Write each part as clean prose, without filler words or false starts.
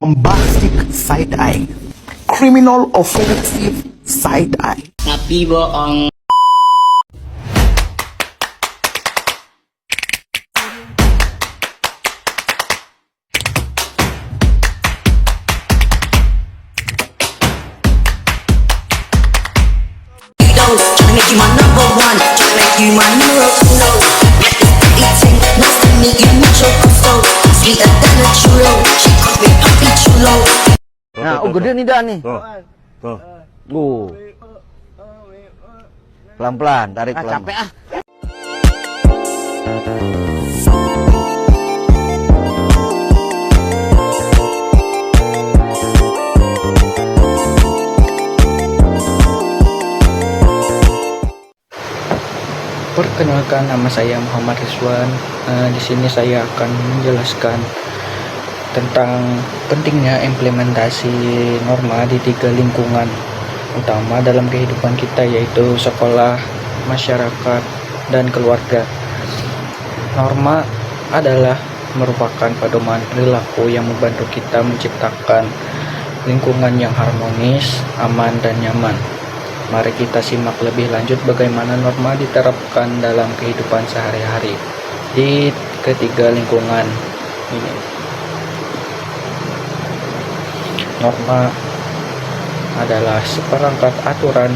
bombastic side-eye, criminal offensive side-eye. Tapi bohong. Tryna make you my number one, tryna make you my numero uno. Met this pretty thing, nice to meet you, mucho gusto. Sweeter than a churro, she calls me papi chulo. Nah, gede nih dah nih. Tuh. Pelan-pelan, tarik pelan. Capek ah. Perkenalkan, nama saya Muhammad Rizwan. Di sini saya akan menjelaskan tentang pentingnya implementasi norma di 3 lingkungan utama dalam kehidupan kita, yaitu sekolah, masyarakat, dan keluarga. Norma adalah merupakan pedoman perilaku yang membantu kita menciptakan lingkungan yang harmonis, aman, dan nyaman. Mari kita simak lebih lanjut bagaimana norma diterapkan dalam kehidupan sehari-hari di ketiga lingkungan ini. Norma adalah seperangkat aturan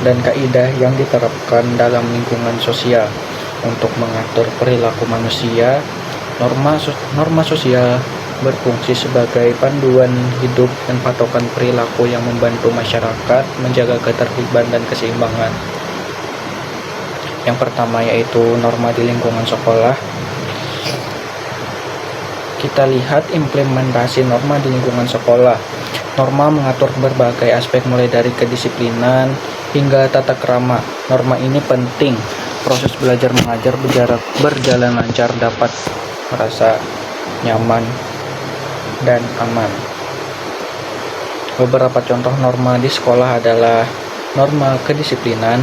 dan kaidah yang diterapkan dalam lingkungan sosial untuk mengatur perilaku manusia. Norma sosial berfungsi sebagai panduan hidup dan patokan perilaku yang membantu masyarakat menjaga ketertiban dan keseimbangan. Yang pertama yaitu norma di lingkungan sekolah. Kita lihat implementasi norma di lingkungan sekolah. Norma mengatur berbagai aspek mulai dari kedisiplinan hingga tata krama. Norma ini penting. Proses belajar mengajar berjalan lancar, dapat merasa nyaman dan aman. Beberapa contoh norma di sekolah adalah norma kedisiplinan.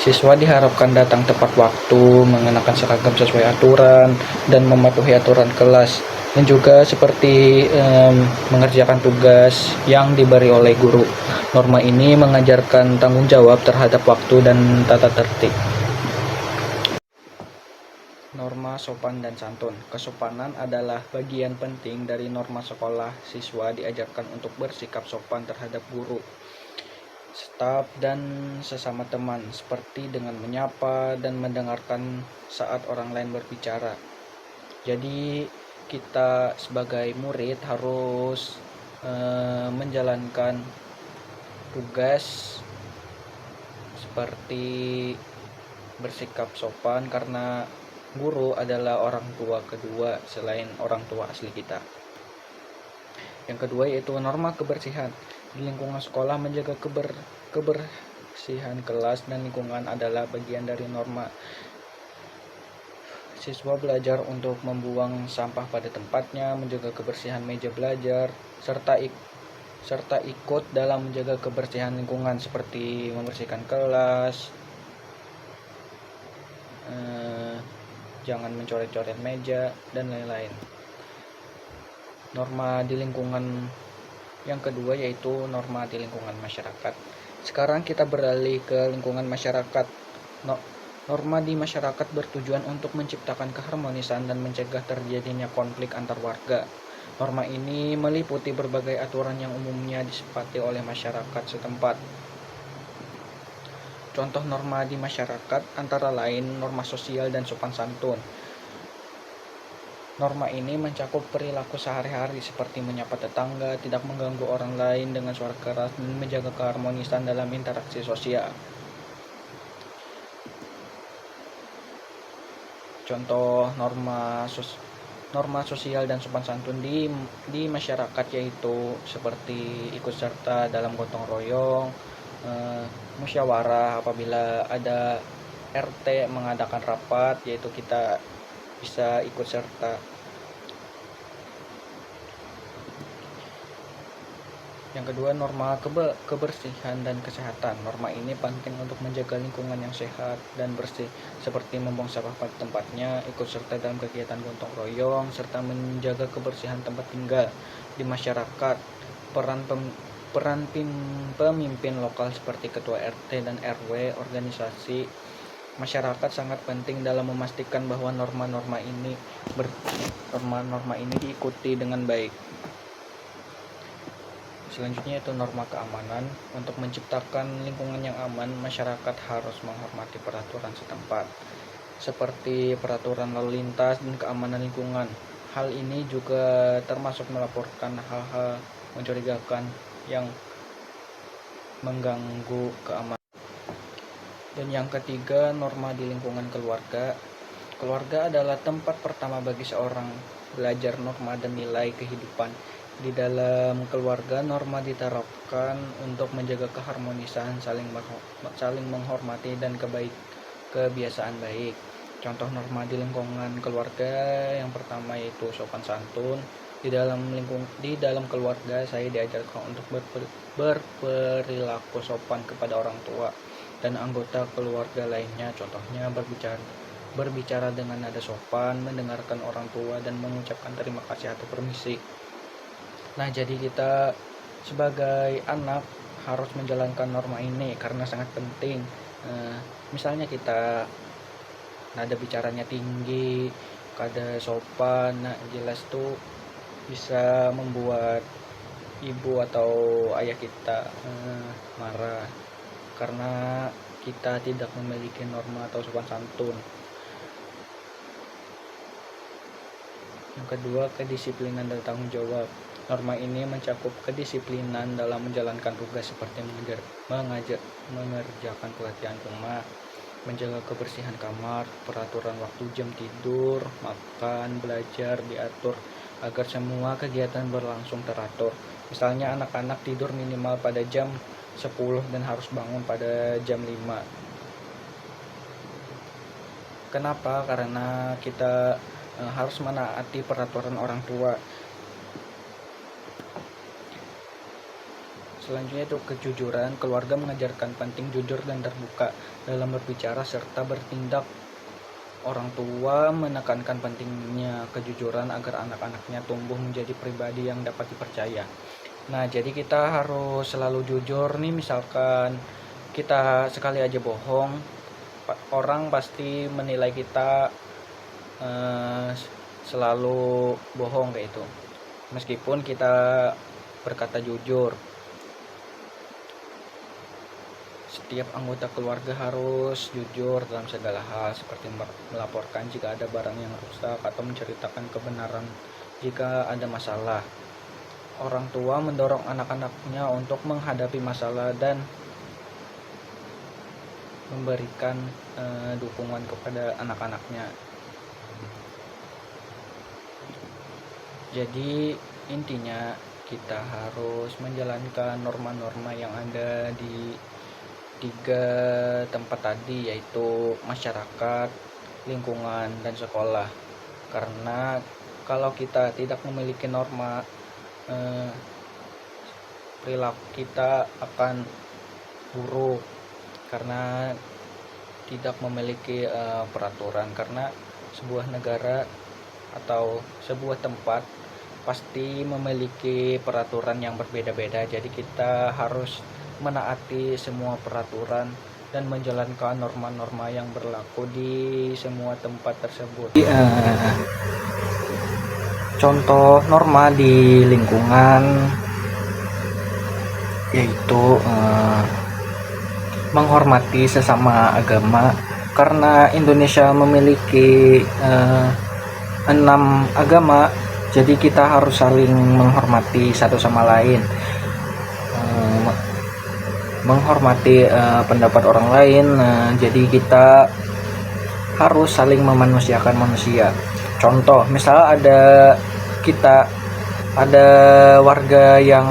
Siswa diharapkan datang tepat waktu, mengenakan seragam sesuai aturan, dan mematuhi aturan kelas. Dan juga seperti mengerjakan tugas yang diberi oleh guru. Norma ini mengajarkan tanggung jawab terhadap waktu dan tata tertib. Norma sopan dan santun. Kesopanan adalah bagian penting dari norma sekolah. Siswa diajarkan untuk bersikap sopan terhadap guru, staf, dan sesama teman, seperti dengan menyapa dan mendengarkan saat orang lain berbicara. Jadi kita sebagai murid harus menjalankan tugas seperti bersikap sopan, karena guru adalah orang tua kedua selain orang tua asli kita. Yang kedua yaitu norma kebersihan. Di lingkungan sekolah, menjaga kebersihan kelas dan lingkungan adalah bagian dari norma. Siswa belajar untuk membuang sampah pada tempatnya, menjaga kebersihan meja belajar, serta ikut dalam menjaga kebersihan lingkungan seperti membersihkan kelas, jangan mencoret-coret meja, dan lain-lain. Norma di lingkungan yang kedua yaitu norma di lingkungan masyarakat. Sekarang kita beralih ke lingkungan masyarakat. Norma di masyarakat bertujuan untuk menciptakan keharmonisan dan mencegah terjadinya konflik antar warga. Norma ini meliputi berbagai aturan yang umumnya disepakati oleh masyarakat setempat. Contoh norma di masyarakat antara lain norma sosial dan sopan santun. Norma ini mencakup perilaku sehari-hari seperti menyapa tetangga, tidak mengganggu orang lain dengan suara keras, dan menjaga keharmonisan dalam interaksi sosial. Contoh norma sosial dan sopan santun di masyarakat yaitu seperti ikut serta dalam gotong royong, musyawarah apabila ada RT mengadakan rapat, yaitu kita bisa ikut serta. Yang kedua, norma kebersihan dan kesehatan. Norma ini penting untuk menjaga lingkungan yang sehat dan bersih, seperti membuang sampah pada tempatnya, ikut serta dalam kegiatan gotong royong, serta menjaga kebersihan tempat tinggal di masyarakat. Peran pemimpin lokal seperti ketua RT dan RW, organisasi masyarakat sangat penting dalam memastikan bahwa norma-norma ini diikuti dengan baik. Selanjutnya itu norma keamanan. Untuk menciptakan lingkungan yang aman, masyarakat harus menghormati peraturan setempat, seperti peraturan lalu lintas dan keamanan lingkungan. Hal ini juga termasuk melaporkan hal-hal mencurigakan yang mengganggu keamanan. Dan yang ketiga, norma di lingkungan keluarga. Keluarga adalah tempat pertama bagi seorang belajar norma dan nilai kehidupan. Di dalam keluarga, norma diterapkan untuk menjaga keharmonisan, saling menghormati, dan kebiasaan baik. Contoh norma di lingkungan keluarga yang pertama yaitu sopan santun. Di dalam keluarga, saya diajarkan untuk berperilaku sopan kepada orang tua dan anggota keluarga lainnya. Contohnya berbicara dengan nada sopan, mendengarkan orang tua, dan mengucapkan terima kasih atau permisi. Nah, jadi kita sebagai anak harus menjalankan norma ini karena sangat penting. Misalnya kita nada bicaranya tinggi, kada sopan, nah jelas tuh bisa membuat ibu atau ayah kita marah karena kita tidak memiliki norma atau sopan santun. Yang kedua, kedisiplinan dan tanggung jawab. Norma ini mencakup kedisiplinan dalam menjalankan tugas seperti mengerjakan pelatihan rumah, menjaga kebersihan kamar, peraturan waktu jam tidur, makan, belajar diatur agar semua kegiatan berlangsung teratur. Misalnya anak-anak tidur minimal pada jam 10 dan harus bangun pada jam 5. Kenapa? Karena kita harus menaati peraturan orang tua. Selanjutnya itu kejujuran. Keluarga mengajarkan penting jujur dan terbuka dalam berbicara serta bertindak. Orang tua menekankan pentingnya kejujuran agar anak-anaknya tumbuh menjadi pribadi yang dapat dipercaya. Nah, jadi kita harus selalu jujur nih. Misalkan kita sekali aja bohong, orang pasti menilai kita selalu bohong kayak itu, meskipun kita berkata jujur. Setiap anggota keluarga harus jujur dalam segala hal, seperti melaporkan jika ada barang yang rusak atau menceritakan kebenaran jika ada masalah. Orang tua mendorong anak-anaknya untuk menghadapi masalah dan memberikan dukungan kepada anak-anaknya. Jadi intinya kita harus menjalankan norma-norma yang ada di 3 tempat tadi, yaitu masyarakat, lingkungan, dan sekolah. Karena kalau kita tidak memiliki norma, perilaku kita akan buruk karena tidak memiliki peraturan. Karena sebuah negara atau sebuah tempat pasti memiliki peraturan yang berbeda-beda, jadi kita harus menaati semua peraturan dan menjalankan norma-norma yang berlaku di semua tempat tersebut. Contoh norma di lingkungan yaitu menghormati sesama agama, karena Indonesia memiliki 6 agama, jadi kita harus saling menghormati satu sama lain. Menghormati pendapat orang lain, jadi kita harus saling memanusiakan manusia. Contoh, misal ada warga yang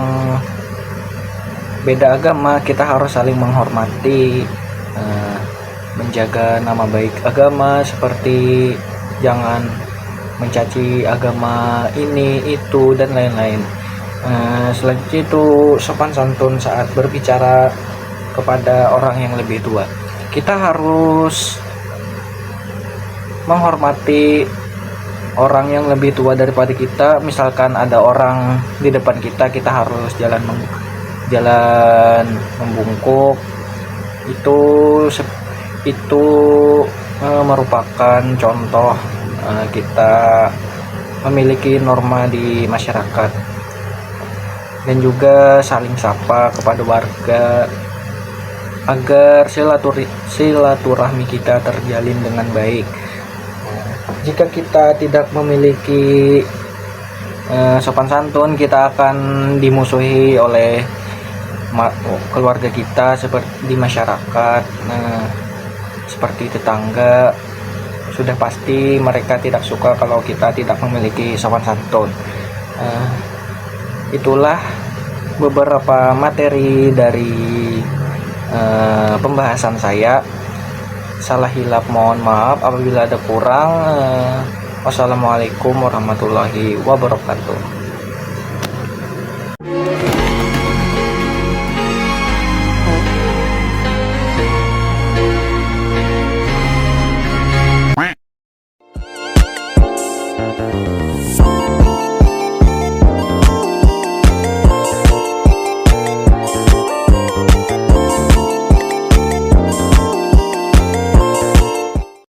beda agama, kita harus saling menghormati, menjaga nama baik agama, seperti jangan mencaci agama ini, itu, dan lain-lain. Selanjutnya itu sopan santun saat berbicara kepada orang yang lebih tua. Kita harus menghormati orang yang lebih tua daripada kita. Misalkan ada orang di depan kita, kita harus jalan membungkuk. Itu merupakan contoh kita memiliki norma di masyarakat. Dan juga saling sapa kepada warga agar silaturahmi kita terjalin dengan baik. Jika kita tidak memiliki sopan santun, kita akan dimusuhi oleh keluarga kita, seperti di masyarakat, seperti tetangga. Sudah pasti mereka tidak suka kalau kita tidak memiliki sopan santun. Itulah beberapa materi dari pembahasan saya. Salah hilap mohon maaf, apabila ada kurang. Wassalamualaikum warahmatullahi wabarakatuh.